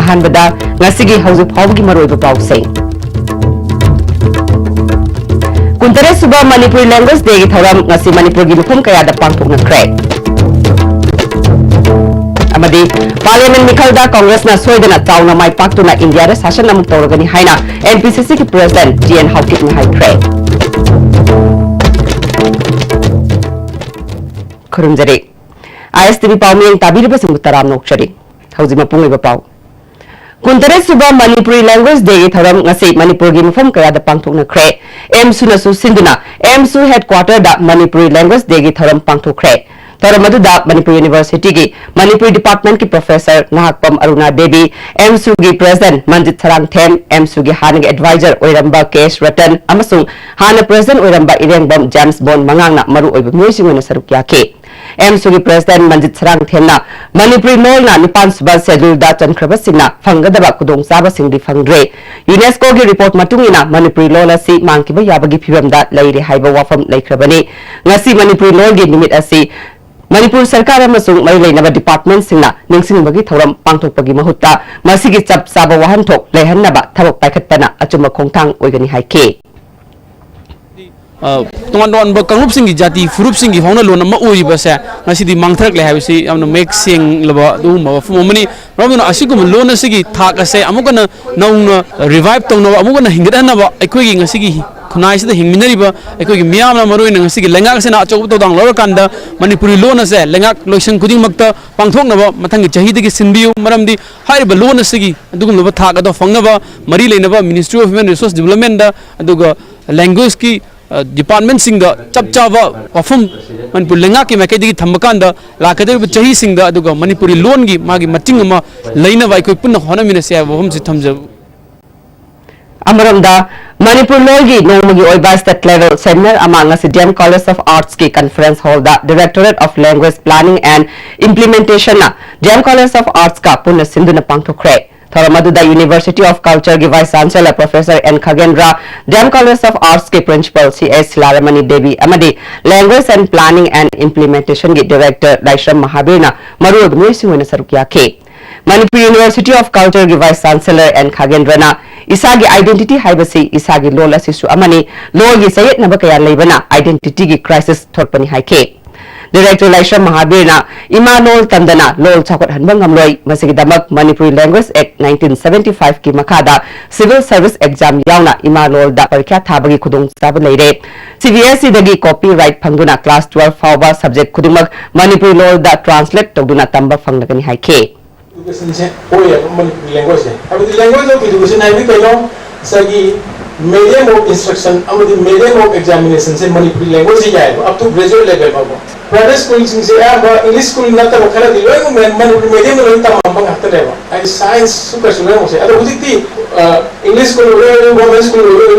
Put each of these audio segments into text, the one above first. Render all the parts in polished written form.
अहानबदा ngasigi hauju phawgi maroi ba pawse Kuntare suba Manipuri language day gi thoram ngasi Manipur gi mufum kaya da pangthokna khre amadi parliament mikhalda congress na soidana chauna mai paktuna india ra sashan namuk tawragani haina npcc ki president tn haukip ni haikre khurumjari istv pawmeng tabiriba singu taram nokchari hauji mapung iba paw Kuntare suba Manipuri language day gi thoram ngasi Manipur gi mufum kaya da pangthokna khre emsu na su sinduna emsu headquarter da Manipuri language day gi thoram pangthokre Taramadu Manipur University ki Manipur Department ki Professor Nahakpam Aruna Devi, MSU ki President Manjit Sarang Them, MSU ki Hana Advisor Oiramba Kesh Ratan, amasung Hana President Oiramba Irengbam James Bond Mangangna Maru Oiba Music Wina Sarukya ke. MSU ki President Manjit Sarang Them na Manipur Mol na Nipan Suba Schedule da Chankraba Singna Fangadaba Kudong Saba Singdi Fangre. UNESCO ki report matungina Manipur Lola si Mangkiba Yabagi Piram da Lairi Haiba Wafam Laikrabani. Ngasi Manipur Lol gi limit asi Manipur Sarkar amasung mai leinaba department singna ningsingbagi thoram pangthokpagi mahutta masigi chap saba wahanthok leihannaba thabok paikhatpana achuma khongthang oigani haike Tuan ba kangrup singi jati furup singi hona lona ma oi ba sa ngasi di mangthrak le habisi amna make sing laba du ma fumani robina asigum lona sigi thak ase amukana naung revive tongna amukana hingdana ba aikoi ngasi gi Kunai sida hingminariba aikoi miyam na maroi na ngasi lengak sena achok to dang lor kanda Manipuri lona se lengak loisan kuding makta pangthok na ba mathangi chahi digi sinbiu maramdi haiba lona sigi adugum loba thak ado fangna ba mari leina ba Ministry of Human Resource Development da aduga language ki department singa chap chaba wafum Manipur lengak ki makai digi thambakanda lakadar chahi singa aduga Manipuri lon gi magi mating ma leina ba aikoi punna hona mina se wafum si thamja Amaramda Manipur Logi Nomagi Oiba State Level Seminar among us DM College of Arts ki Conference Hall the Directorate of Language Planning and Implementation na DM College of Arts ka punna sinduna pangthokre Thoramadu the University of Culture ki Vice Chancellor Professor N Khagendra DM College of Arts ki Principal CS Laramani Devi amadi Language and Planning and Implementation ki Director Daishram Mahabirna Maru Muisingwena Sarukya ke Manipur University of Culture ki Vice Chancellor N Khagendra na Isagi identity haibasi isagi lol asisu amani lol gi sayet na bakaya leibana identity gi crisis thorpani haike Director Laisha Mahabirna ima lol tamdana lol chakot hanbang ngamloi masigi damak Manipuri Language Act 1975 ki makada Civil Service Exam yauna ima lol da parikya thabagi khudong sab leire CBSE dagi copyright phangduna class 12 fawba subject khudimak Manipuri lol da translate tawduna tamba phanglagani haike Education se oye Manipuri language se abdi language of education hai bhi kaino sagi medium of instruction amadi medium of examination se Manipuri language hi jayega up to graduate level ba private school sing se aba English school na ta khala di loi Manipuri medium loi ta mambang hatta leba ai science super sure mo se ado hujiti English school loi government school loi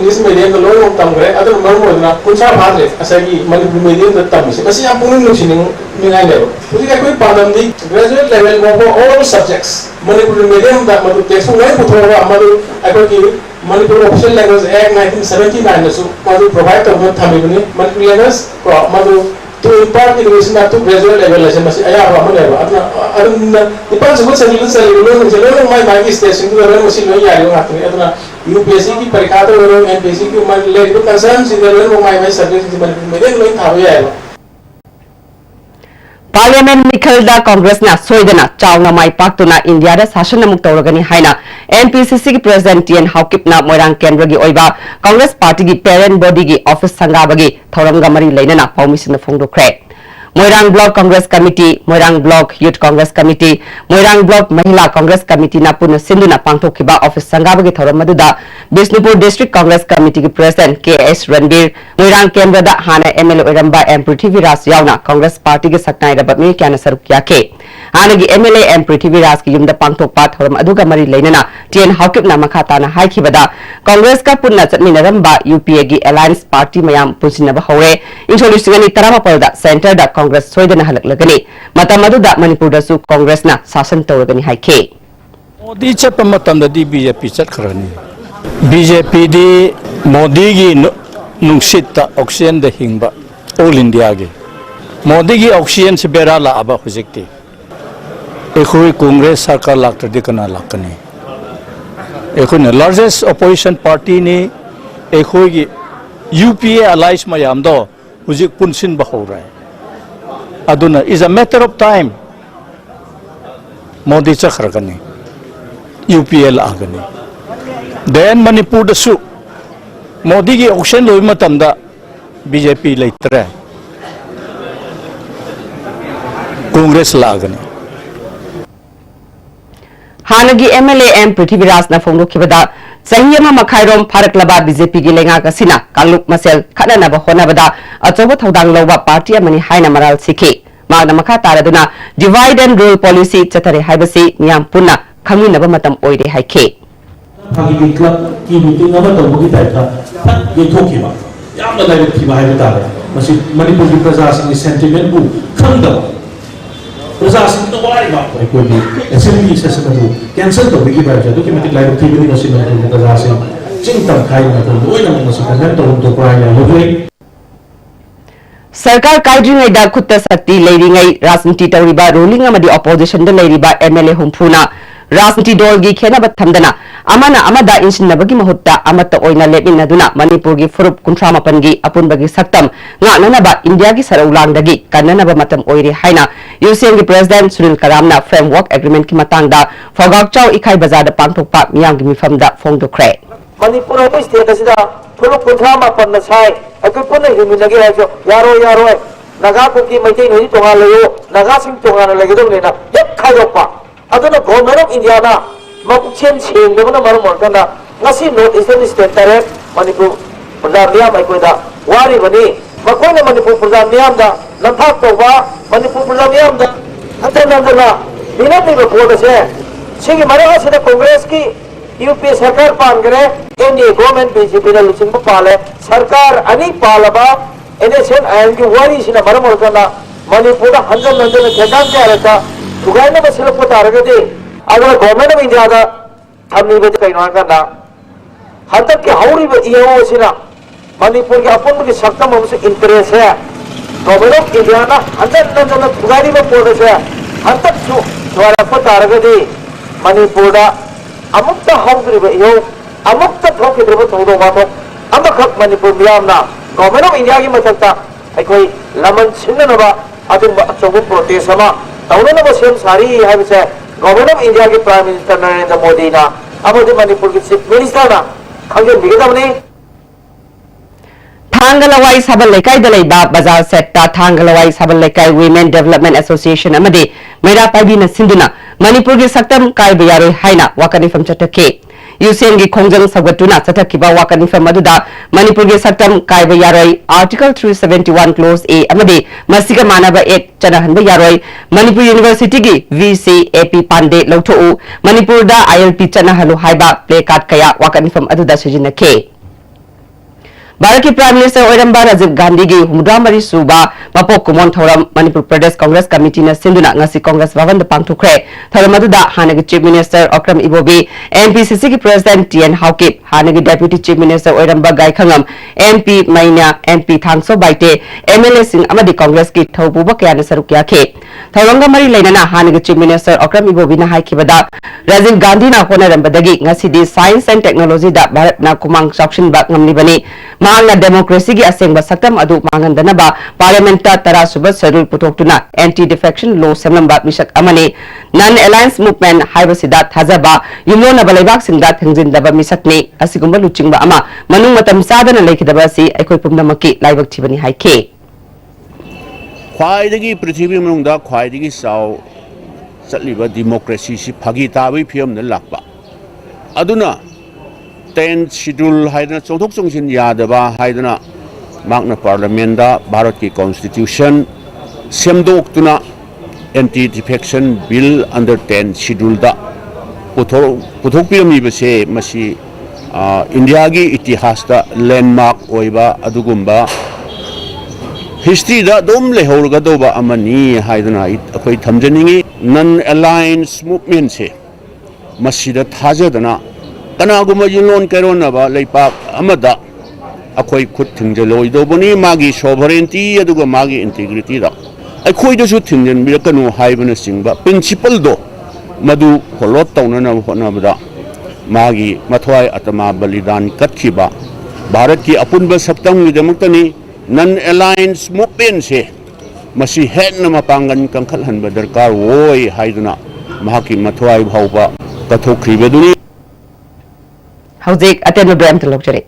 English medium loi mo tam gre ado mo na kunsa bhadre asagi Manipuri medium da tam se basi am pungin nusining mingai leba hujika koi padam di graduate level mo all subjects Manipuri medium da madu textbook ngai puthora amadu ai ki Manipur Official Language Act 1979 na su madu provide to thamibuni Manipuri language ko madu to impart education up to graduate level la masi aya ba mo leba adna ipan su sa lilu sa lilu no jelo mai mai station ko ro mosi lo ya yo atni adna UPSC ki parikha to ro NPSC ki man le ko concern si ro mai mai subject ki Manipuri medium lo thawe ya Parliament Mikhalda Congress na soidana chauna mai paktuna India da sashan namuk tawragani haina NPCC ki President TN Haukip na Moirang Kendra gi oiba Congress Party ki parent body gi office sangabagi thoramga mari leinana pawmisina phongdokre Moirang Block Congress Committee Moirang Block Youth Congress Committee Moirang Block Mahila Congress Committee na puna sinduna pangthokhiba office sangabagi thoramadu Bisnupur District Congress Committee ki President KS Ranbir Moirang Kendra da hana MLA Oramba M Prithviraj yauna Congress Party ki saknai rabami kyana sarukya ke hanagi MLA M Prithviraj ki yumda pangthokpa thoram aduga mari leinana TN Haukip na makhata na haikibada Congress ka punna chatminaramba UPA gi Alliance Party mayam punsinaba hore introducing taramapal da center da Congress soidana halaklagani matamadu da Manipur da su Congress na sasan tawragani haike Modi chapa matam da di BJP chat kharani BJP di Modi gi nungsit oxygen da hingba all India gi Modi gi oxygen se bera la aba hujikti एखोई Congress सरकार लाक्टदी कना लाकनी एखोई ने largest opposition party ने एखोई की UPA alliance मयाम दो हुजिक पुनसिन बहो रहा है अदुना is a matter of time Modi चखरगनी यूपीए लागनी देन मणिपुर दसु मोदी की ऑक्शन लोई मतमदा बीजेपी लेतरे कांग्रेस लागनी हानगी एमएलए एम पृथ्वीराज फोंदोखिबदा चही अमा मखाइरोम फारकलबा बीजेपी की लेंगा कसिना कांगलुक मसेल खननब होनबदा अचौब थौदांग लौबा पार्टी अमनी हाइना मराल सिखि मागना मखा तारदुना डिवाइड एंड रूल पॉलिसी चतरे हाइबसी मियाम पुन्ना खंगिनब मतम ओइरे हाइखे फागी क्लब की मीटिंग अमा तौबगी ताइता फट येथोखिबा यामना लाइबथिबा हाइबा तारे मसि मणिपुर की प्रजासिंग सेंटिमेंट बु खंगदब प्रजासिंग तो वारी बात है कोई भी असेंबली सेशन में कैंसिल तो बिगी बात है तो कि मतलब लाइव टीवी में मसि में प्रजासिंग चिंतन खाई में तो ओइ न मसि कमेंट तो प्राय हो गई सरकार काइड्रिंगैदा खुत्त शक्ति लेरिंगै राजनीति तौरिबा रूलिंग अमदी ऑपोजिशन द लेरिबा एमएलए हुंफुना राजनीति दल की खेनब थमदना अमना अमदा इंसिनबगी महुत्ता अमत ओइना लेबिनदुना मणिपुर की फुरुप 38 की अपुनबगी सक्तम ngananaba इंडिया की सरौलांगदगी कन्ननब मतम ओइरे हाइना यूसीएन की प्रेसिडेंट सुनील करामना फ्रेमवर्क एग्रीमेंट की मतांगदा फोगाकचाउ इखाई बाजार पांगथोकपा मियांग की मिफमदा फोंदोखरे मणिपुर है स्टेट असिदा फुरुप 38 न साइ अकु पुन हिमिनगे हाइजो यारो नागा कुकी मैते नोई तोंगा लेयो नागा सिंग तोंगा लेगेदोनेना यक खाइदोपा अदुना गवर्नमेंट ऑफ इंडिया ना मकुचेन सेंगदबना मरम मोरकना ngasi north eastern state tare manipur praja miyam aikoida wari bani makoina manipur praja miyam da lamthak toba manipur praja miyam da hatana binat ni board se sigi mara se congress ki UP सरकार पान करे NDA government BJP ना लुचिंग पाले सरकार अनि पालबा एनएसएन IM की वारी सिना मरम मोरकना मणिपुर हंजन खेदान जारता सुगाइना बसिल पतारगदे अगर गवर्नमेंट ऑफ इंडिया दा हमनी बे कइनो करना हतक के हौरी बे इयो सिना मणिपुर के अपन के सक्तम हमसे इंटरेस्ट है गवर्नमेंट ऑफ इंडिया ना हंजन सुगारी बे पोड से हतक जो द्वारा पतारगदे मणिपुर दा अमुक्त हौरी बे इयो अमुक्त थोके द्रब थोदो बातो अमखक मणिपुर मियामना गवर्नमेंट ऑफ इंडिया की मथकता अखोई लमन छिन्ननबा अदुम अचोबु प्रोटेस्ट अमा तौननबा सेम सारी हाइबसे गवर्नमेंट ऑफ इंडिया के प्राइम मिनिस्टर नरेंद्र मोदी ना अमदि मणिपुर की चीफ मिनिस्टर ना खंगे बिगदबने थांगलवाई सबल लेकाई दलेबा बाजार सेक्टा थांगलवाई सबल लेकाई वुमेन डेवलपमेंट एसोसिएशन अमदि मेरा पाइबी न सिंधुना मणिपुर की सक्तम काय बियारे हाइना वाकनिफम चटके यूसीएन की खोंजंग सगतुना चटकिबा वाकनिफम अदुदा मणिपुर की सक्तम काय बियारे आर्टिकल 371 क्लोज ए अमदि मसिका मानबा एक चनहनबा यारोय मणिपुर यूनिवर्सिटी की वीसी एपी पांडे लौथो मणिपुर दा आईएलपी चनहलु हाइबा प्ले कार्ड कया वाकनिफम अदुदा सिजिनके भारत के प्राइम मिनिस्टर ओरंबा राजीव गांधी की हुमदामरी सुबा मपोक कुमोन थौरम मणिपुर प्रदेश कांग्रेस कमिटी ने सिंधुना ngasi कांग्रेस भवन पांगथोखरे थौरम अदुदा हानगी chief minister Okram Ibobi MPCC की प्रेसिडेंट टीएन हाउकिप हानगी डेप्यूटी चीफ मिनिस्टर ओरंबा गायखंगम एमपी मैना एमपी थांगसो बाइटे एमएलए सिंह अमदी कांग्रेस की थौपुबा कयाना सरुक याखे थौरंगा मरी लेना हानगी चीफ मिनिस्टर अक्रम इबोबी ना हाइखिबदा राजीव गांधी ना होनरंबदगी ngasi di science and technology दा भारत ना कुमांग चाउक्सिन बा ngamlibani मांगना डेमोक्रेसी की असेंग सक्तम अदु मांगनदनबा पार्लियामेंट तरा सुब शेड्यूल पुथोक्तुना एंटी डिफेक्शन लो सेमलंबा मिशक अमने नन अलायंस मूवमेंट हाइबसिदा थाजबा युमलोनबा लेबाक सिंदा थंजिनदबा मिशकने असिगुंबा लुचिंगबा अमा मनुंग मतम सादना लेखिदबा सि अखोय पुमनमकी लाइबक थिबनी हाइखे ख्वाइदगी पृथ्वी मनुंगदा ख्वाइदगी साव चलिबा डेमोक्रेसी सि फगी ताबी फियम न लाकबा अदुना 10 शेड्यूल हाइदना चौथोक चोंगसिन यादबा हाइदना मागना पार्लियामेंट दा भारत की कॉन्स्टिट्यूशन सेमदोक्तुना anti defection bill under 10 schedule दा पुथोकपिरमिबसे मसी इंडिया की इतिहास दा लैंडमार्क ओइबा अदुगुंबा हिस्ट्री दा दोम लेहौरगदोबा अमनी हाइदना अखोय थमजनिंगी नन अलायंस मूवमेंट से मसीदा थाजदना कनागुम युनलोन कैरोनबा लेपाक अमदा अखोय खुद थिंजलोइदोबनी मागी सोवरेंटी अदुगा मागी इंटीग्रिटी दा ꯑꯩꯈꯣꯏꯗꯁꯨ ꯊꯤꯡꯖꯤꯟꯕꯤꯔꯛꯀꯅꯨ ꯍꯥꯏꯕꯅꯆꯤꯡꯕ ꯄ꯭ꯔꯤꯟꯁꯤꯄꯜꯗꯣ ꯃꯗꯨ ꯐꯣꯂꯣ ꯇꯧꯅꯅꯕ ꯍꯣꯠꯅꯕꯗ ꯃꯥꯒꯤ ꯃꯊ꯭ꯋꯥꯏ ꯑꯇꯃꯥ ꯕꯂꯤꯗꯥꯟ ꯀꯠꯈꯤꯕ ꯚꯥꯔꯠꯀꯤ ꯑꯄꯨꯟꯕ ꯁꯛꯇꯝꯒꯤꯗꯃꯛꯇꯅꯤ ꯅꯟ ꯑꯦꯂꯥꯏꯟꯁ ꯃꯨꯚꯃꯦꯟꯁꯦ ꯃꯁꯤ ꯍꯦꯟꯅ ꯃꯄꯥꯡꯒꯜ ꯀꯟꯈꯠꯍꯟꯕ ꯗꯔꯀꯥꯔ ꯑꯣꯏ ꯍꯥꯏꯗꯨꯅ ꯃꯍꯥꯛꯀꯤ ꯃꯊ꯭ꯋꯥꯏ ꯐꯥꯎꯕ ꯀꯠꯊꯣꯛꯈꯤꯕꯗꯨꯅꯤ ꯍꯧꯖꯤꯛ ꯑꯇꯦꯟꯕ ꯕ꯭ꯔꯦꯛ ꯑꯃꯇ ꯂꯧꯖꯔꯤ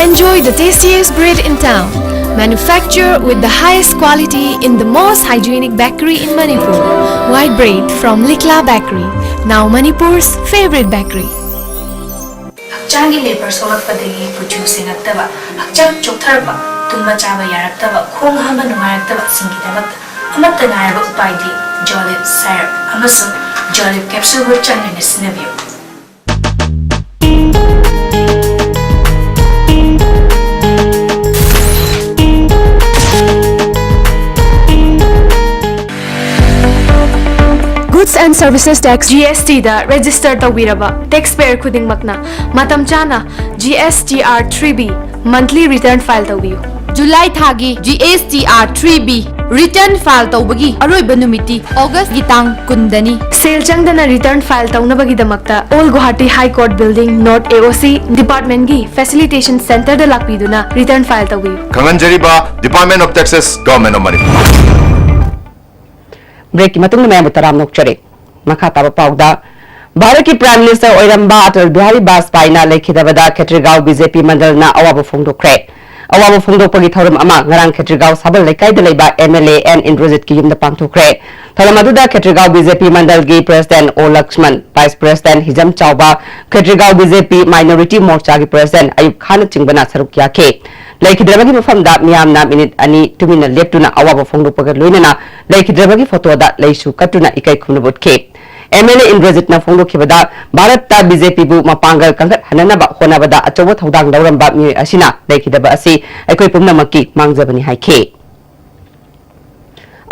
Enjoy the tastiest bread in town. Manufactured with the highest quality in the most hygienic bakery in Manipur. White bread from Likla Bakery, now Manipur's favorite bakery. Hakchangi labor solakpadagi producing aktaba, hakchang choktarba, tumba chaba yaraktaba, khong hama nungayaktaba singidamakta, amatta ngaraba upaidi, Jolip syrup, amasung Jolip capsule wo chanlina sinabiyo. Goods and Services Tax GST da register tawiraba taxpayer khudingmakna matam chana GSTR 3B monthly return file tawiyu. July thagi GSTR 3B return file tawbagi aroiba numiti August gitang kundani. Sale changdana return file tawnabagi damakta Old Guwahati High Court Building North AOC Department gi Facilitation Center da lakpiduna return file tawiyu. Kanganjariba Department of Taxes Government of Manipur. Break की मतुंग में मुतराम नोकचरे मखा ताबा पाउदा भारत की prime minister ओइरंबा Atal Bihari Vajpayee ना लेखिदबदा Khetrigao BJP मंडल ना अवाब फोंदोखरे अवाब फोंदोपगी थौरम अमा ngarang Khetrigao सबल लेकाइदा लेबा एमएलए एन इंद्रजित की युमदा पांथोखरे थौरम अदुदा खेत्रीगांव बीजेपी मंडल की president O Laxman vice president Hijam Chaoba Khetrigaon BJP minority morcha की प्रेसिडेंट अयुब खान चिंगबना सरुक याखे लेखिद्रबगी मफमदा मियामना मिनिट अनि तुमिना लेप्तुना अवाब फोंदोपग लोइनना लेखिद्रबगी फोटोदा लेसु कटुना इकाई खुमनबुटखे एमएलए इंद्रजितना फोंदोखिबदा भारतता बीजेपी बु मपांगल कंगत हननबा होनबदा अचौब थौदांग दौरंबा मिय असिना लेखिदबा असि अखोय पुमनमकी मांगजबनी हाइखे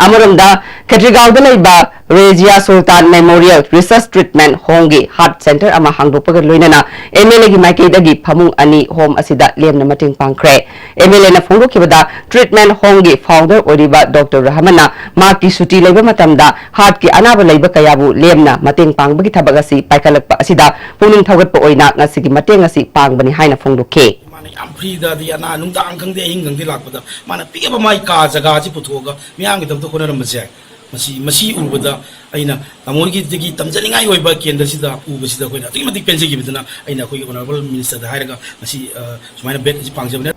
अमरमदा खेत्रीगांवदा लेबा रेजिया सुल्तान मेमोरियल रिसर्च ट्रीटमेंट होंगी हार्ट सेंटर अमा हांगदोपग लोइनना एमएलए की माइकेदगी फमुंग अनि होम असिदा लेमना मटिंग पांखरे एमएलए ना फोंदोखिबदा ट्रीटमेंट होंगी फाउंडर ओरिबा डॉक्टर रहमना माकी सुटी लेबा मतमदा हार्ट की अनाबा लेबा कयाबु लेमना मटिंग पांगबगी थबग असि पाइखलकपा असिदा पुनिंग थौगतपा ओइना ngasiगी मटिंग असि पांगबनी हाइना फोंदोखे याम फ्रीदा दी अना नुंदांग खंगदे हिंग खंगदे लाकपदा माना पिगबा माई का जगह जी पुथोगा मियांग गी दबतो कोनरमसे मसी उबदा अइना तामोरगी दिगी तमजनिंगाई होइबा केंद्रसिदा उबसिदा कोइना तिमति पेंसिगी बिदना अइना कोइ ऑनरेबल मिनिस्टर दा हायरगा मसी सुमाइना बेक जी पांगजबने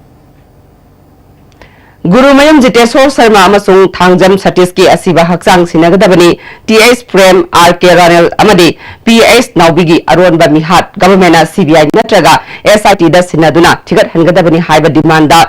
गुरुमयम जितेश्वर शर्मा अमसुंग थांगजम सतीश की असीबा हक्सांग सिनगदबनी टीएस प्रेम आर के रानेल अमदी पीएस नाउबिगी अरोनबा मिहात गवर्नमेंट सीबीआई नत्रगा एसआईटी दा सिनदुना थिगत हनगदबनी हाइबा डिमांडा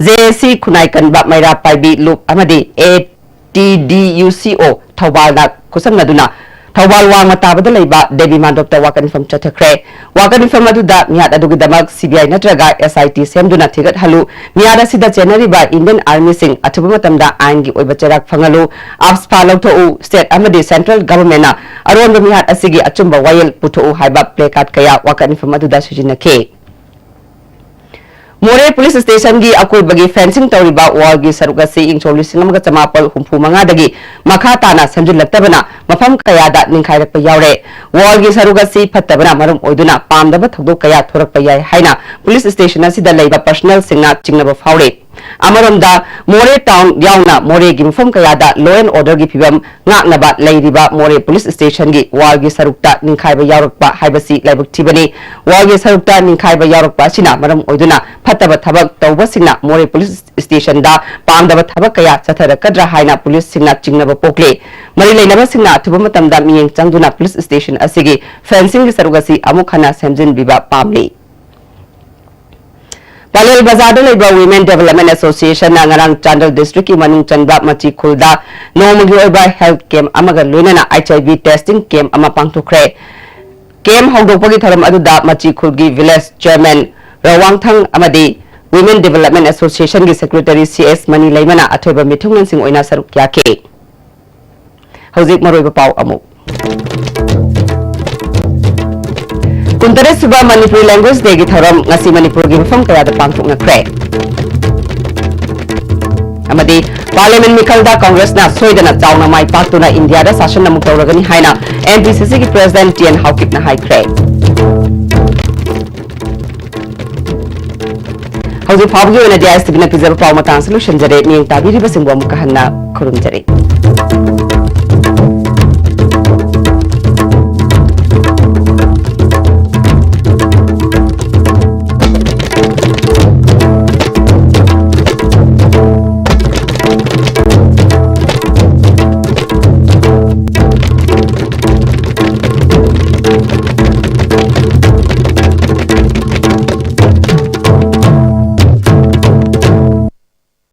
जेएसी खुनाई कनबा मैरा पाइबी लुप अमदी एटीडीयूसीओ थौबालदा कुसंगदुना थौबाल वांग मताबदा लेबा देवी मांडोपता वाकनिफम चथखरे वाकनिफम अदुदा मियाद अदुगिदमक सीबीआई नत्रगा एसआईटी सेमदुना थिगत हलु मियाद असिदा जेनरीबा इंडियन आर्मी सिंह अथुबा मतमदा आइनगी ओइबा चराक फंगलु आप्सफा लौथौ स्टेट अमदी सेंट्रल गवर्नमेंट अरोनबा मियाद असिगी अचुंबा वायल पुथौ हाइबा प्लेकार्ड कया वाकनिफम अदुदा सुजिनखे मोरे पुलिस स्टेशन की अकोइबगी फेंसिंग तौरिबा वाल की सरुकसी इंचोल 1965 मखा ताना समजिलक्तबना मफम कयादा निंखाइरकपा यावरे वाल की सरुकसी फत्तबना मरम ओइदुना पामदबा थौदो कया थोरकपा याय हाइना पुलिस स्टेशन असिदा लेबा पर्सनल सिंगना चिंगनबा फावरे अमरमदा मोरे टाउन यावना मोरे की मफम कयादा लॉ एंड ऑर्डर की फिबम ngaknaba leiriba मोरे पुलिस स्टेशन की वाल की सरुकता निंखाइबा यावरकपा हाइबसी लाइबक थिबनी वाल की सरुकता निंखाइबा यावरकपा सिना मरम ओइदुना फत्तबा थबक तौबसिंगना मोरे पुलिस स्टेशन दा पामदबा थबक कया चथरकद्रा हाइना पुलिस सिंगना चिंगनबा पोकले मरि लेनबा सिंगना थुबा मतमदा मियेंग चंगदुना पुलिस स्टेशन असिगी फेंसिंग की सरुगसी अमुक हना सेमजिन बिबा पामले पालेल बाजार लेबा वीमेन डेवलपमेंट एसोसिएशन नांगरांग चांडल डिस्ट्रिक्ट की मनुंग चंबा मची खुलदा नोमगी ओइबा हेल्थ कैम्प अमगा लोइनना एचआईवी टेस्टिंग कैम्प अमा पांगथोखरे कैम्प हौदोपगी थरम अदुदा मची खुलगी विलेज चेयरमैन रवांगथंग अमदी वीमेन डेवलपमेंट एसोसिएशन की सेक्रेटरी सीएस मनी लेमना अथोइबा मिथुंगनसिंग ओइना सरुक याखे हौजिक मरोइबा पाउ अमु kuntaret suba Manipuri Language Day gi thoram ngasi Manipur gi mafam kaya da pangthoknakre amadi Parliament Mikhalda Congress na soidana chawna mai paktuna India da session namuk tawragani haina NPCC gi President Tian Haukip na haikre hauji fabgi ona dia istigna pizar paw matang solution jare ming tabiri basingwa mukahanna khurumjare